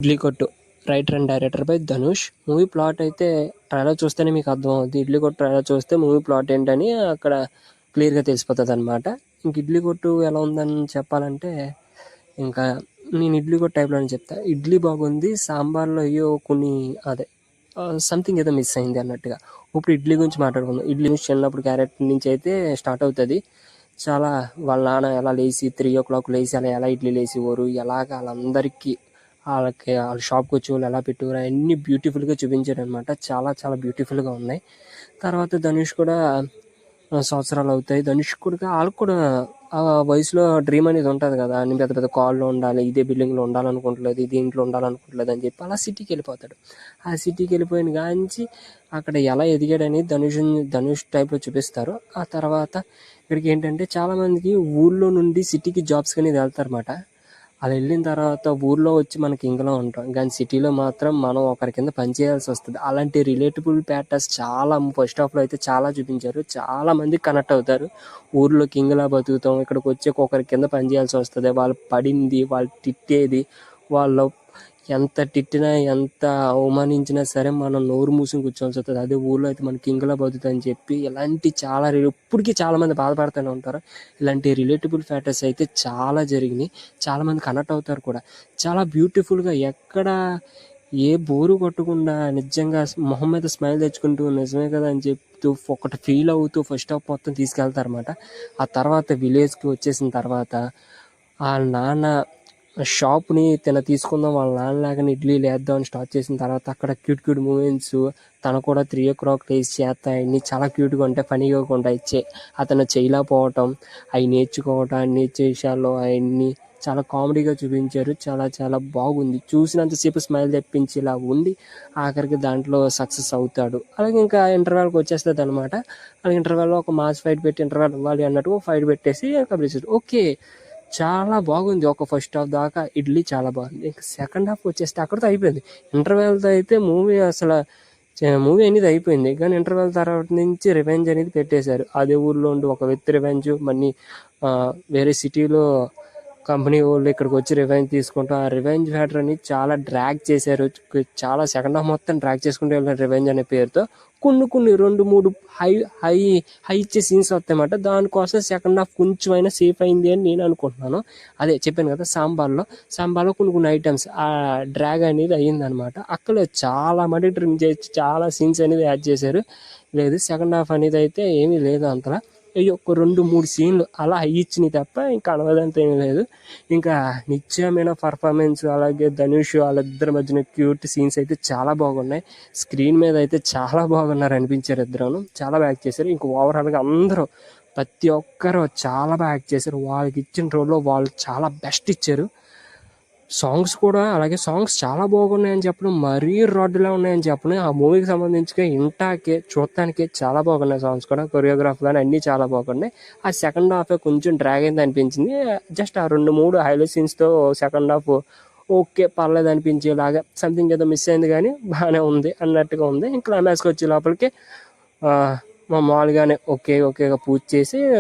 ఇడ్లీ కొట్టు writer and director by Dhanush. Movie plot అయితే trailer చూస్తేనే మీకు అర్థమవుద్ది. ఇడ్లీ కొట్టు ట్రైలర్ చూస్తే మూవీ ప్లాట్ ఏంటని అక్కడ క్లియర్గా తెలిసిపోతుంది అనమాట. ఇంక ఇడ్లీ కొట్టు ఎలా ఉందని చెప్పాలంటే, ఇంకా నేను ఇడ్లీ కొట్టు టైప్లో చెప్తా. ఇడ్లీ బాగుంది, సాంబార్లో అయ్యో కొన్ని అదే సంథింగ్ ఏదో మిస్ అయింది అన్నట్టుగా. ఇప్పుడు ఇడ్లీ గురించి మాట్లాడుకుందాం. ఇడ్లీ నుంచి చిన్నప్పుడు క్యారెక్టర్ నుంచి అయితే స్టార్ట్ అవుతుంది. చాలా వాళ్ళ నాన్న ఎలా లేచి 3 o'clock లేచి అలా ఎలా ఇడ్లీ లేసేవారు, ఎలాగ వాళ్ళందరికీ వాళ్ళకి వాళ్ళ షాప్కి వచ్చి వాళ్ళు ఎలా పెట్టేవారు అన్నీ బ్యూటిఫుల్గా చూపించారు అనమాట. చాలా చాలా బ్యూటిఫుల్గా ఉన్నాయి. తర్వాత ధనుష్ కూడా సంవత్సరాలు అవుతాయి. ధనుష్ కూడా వాళ్ళకి కూడా ఆ వయసులో డ్రీమ్ అనేది ఉంటుంది కదా, నేను పెద్ద పెద్ద కాల్లో ఉండాలి, ఇదే బిల్డింగ్లో ఉండాలనుకుంటలేదు, ఇది ఇంట్లో ఉండాలనుకుంటలేదు అని చెప్పి అలా సిటీకి వెళ్ళిపోతాడు. ఆ సిటీకి వెళ్ళిపోయిన కాంచి అక్కడ ఎలా ఎదిగాడని ధనుష్ టైప్లో చూపిస్తారు. ఆ తర్వాత ఇక్కడికి ఏంటంటే చాలామందికి ఊళ్ళో నుండి సిటీకి జాబ్స్ అనేది వెళ్తారన్నమాట. అలా వెళ్ళిన తర్వాత ఊర్లో వచ్చి మనకి ఇంకలో ఉంటాం, కానీ సిటీలో మాత్రం మనం ఒకరి కింద పనిచేయాల్సి వస్తుంది. అలాంటి రిలేటబుల్ ప్యాటర్న్స్ చాలా ఫస్ట్ హాఫ్లో అయితే చాలా చూపించారు. చాలా మంది కనెక్ట్ అవుతారు. ఊర్లో కింగ్లా బతుకుతాం, ఇక్కడికి వచ్చి ఒకరి కింద పనిచేయాల్సి వస్తుంది. వాళ్ళు పడింది, వాళ్ళు తిట్టేది, వాళ్ళు ఎంత తిట్టినా ఎంత అవమానించినా సరే మనం నోరు మూసుకుని కూర్చోవాల్సి వస్తుంది. అదే ఊళ్ళో అయితే మన కింగ్లా బతుకుతాయని చెప్పి ఇలాంటి చాలా ఇప్పటికీ చాలామంది బాధపడుతూనే ఉంటారు. ఇలాంటి రిలేటబుల్ ఫ్యాక్టర్స్ అయితే చాలా జరిగినాయి. చాలామంది కనెక్ట్ అవుతారు కూడా. చాలా బ్యూటిఫుల్గా ఎక్కడ ఏ బోరు కొట్టకుండా నిజంగా మొహం మీద స్మైల్ తెచ్చుకుంటూ నిజమే కదా అని చెప్తూ ఒకటి ఫీల్ అవుతూ ఫస్ట్ హాఫ్ మొత్తం తీసుకెళ్తారన్నమాట. ఆ తర్వాత విలేజ్కి వచ్చేసిన తర్వాత వాళ్ళ నాన్న షాప్ని తీసుకుందాం, వాళ్ళ నాన్నలాగానే ఇడ్లీ లేద్దామని స్టార్ట్ చేసిన తర్వాత అక్కడ క్యూట్ మూమెంట్స్, తను కూడా 3 o'clock లేచి చేస్తా అన్నీ చాలా క్యూట్గా ఉంటాయి, ఫనీగా ఉంటాయి. అతను చేయలేకపోవటం, అవి నేర్చుకోవటం, అన్ని విషయాల్లో అవన్నీ చాలా కామెడీగా చూపించారు. చాలా చాలా బాగుంది. చూసినంతసేపు స్మైల్ తెప్పించేలా ఉండి ఆఖరికి దాంట్లో సక్సెస్ అవుతాడు. అలాగే ఇంకా ఇంటర్వెల్కి వచ్చేస్తుంది అనమాట. అలాగే ఇంటర్వెల్లో ఒక మాస్ ఫైట్ పెట్టి ఇంటర్వెల్ ఇవ్వాలి అన్నట్టు ఫైట్ పెట్టేసి ఓకే చాలా బాగుంది. ఒక ఫస్ట్ హాఫ్ దాకా ఇడ్లీ చాలా బాగుంది. ఇంకా సెకండ్ హాఫ్ వచ్చేస్తే అక్కడితో అయిపోయింది. ఇంటర్వెల్తో అయితే మూవీ అనేది అయిపోయింది. కానీ ఇంటర్వెల్ తర్వాత నుంచి రివెంజ్ అనేది పెట్టేశారు. అదే ఊర్లో ఉండి ఒక వ్యక్తి రివెంజ్, మళ్ళీ వేరే సిటీలో కంపెనీ వాళ్ళు ఇక్కడికి వచ్చి రివెంజ్ తీసుకుంటాం. ఆ రివెంజ్ ఫ్యాక్టర్ అని చాలా డ్రాగ్ చేశారు. చాలా సెకండ్ హాఫ్ మొత్తం డ్రాగ్ చేసుకుంటూ వెళ్ళారు రివెంజ్ అనే పేరుతో. కొన్ని 2-3 హై ఇచ్చే సీన్స్ వస్తాయన్నమాట. దానికోసం సెకండ్ హాఫ్ కొంచెమైనా సేఫ్ అయింది అని నేను అనుకుంటున్నాను. అదే చెప్పాను కదా, సాంబార్లో కొన్ని ఐటమ్స్ ఆ డ్రాగ్ అనేది అయ్యిందనమాట. అక్కడ చాలా మటుకు ట్రిమ్ చేసి చాలా సీన్స్ అనేది యాడ్ చేశారు. లేదు సెకండ్ హాఫ్ అనేది అయితే ఏమీ లేదు అంతలా. ఒక 2-3 సీన్లు అలా ఇచ్చినాయి తప్ప ఇంకా అనవదంతా ఏమీ లేదు. ఇంకా నిత్యమైన పర్ఫార్మెన్స్, అలాగే ధనుష్ వాళ్ళిద్దరి మధ్యన క్యూట్ సీన్స్ అయితే చాలా బాగున్నాయి. స్క్రీన్ మీద అయితే చాలా బాగున్నారు అనిపించారు ఇద్దరు. చాలా బాగా యాక్ట్ చేశారు. ఇంకా ఓవరాల్గా అందరూ ప్రతి ఒక్కరు చాలా బాగా యాక్ట్ చేశారు. వాళ్ళకి ఇచ్చిన రోల్లో వాళ్ళు చాలా బెస్ట్ ఇచ్చారు. సాంగ్స్ కూడా అలాగే సాంగ్స్ చాలా బాగున్నాయని చెప్పడం, మరీ రాడ్డులా ఉన్నాయని చెప్పడం. ఆ మూవీకి సంబంధించి ఇంటాకే చూడటానికి చాలా బాగున్నాయి. సాంగ్స్ కూడా, కొరియోగ్రాఫ్ కానీ అన్నీ చాలా బాగున్నాయి. ఆ సెకండ్ హాఫ్ కొంచెం డ్రాగ్ అయింది అనిపించింది. జస్ట్ ఆ 2-3 హైలైట్ సీన్స్తో సెకండ్ హాఫ్ ఓకే పర్లేదు అనిపించేలాగా సంథింగ్ ఏదో మిస్ అయింది, కానీ బాగానే ఉంది అన్నట్టుగా ఉంది. ఇంకా క్లైమాక్స్కి వచ్చే లోపలికి మామూలుగానే ఓకేగా పూజ చేసి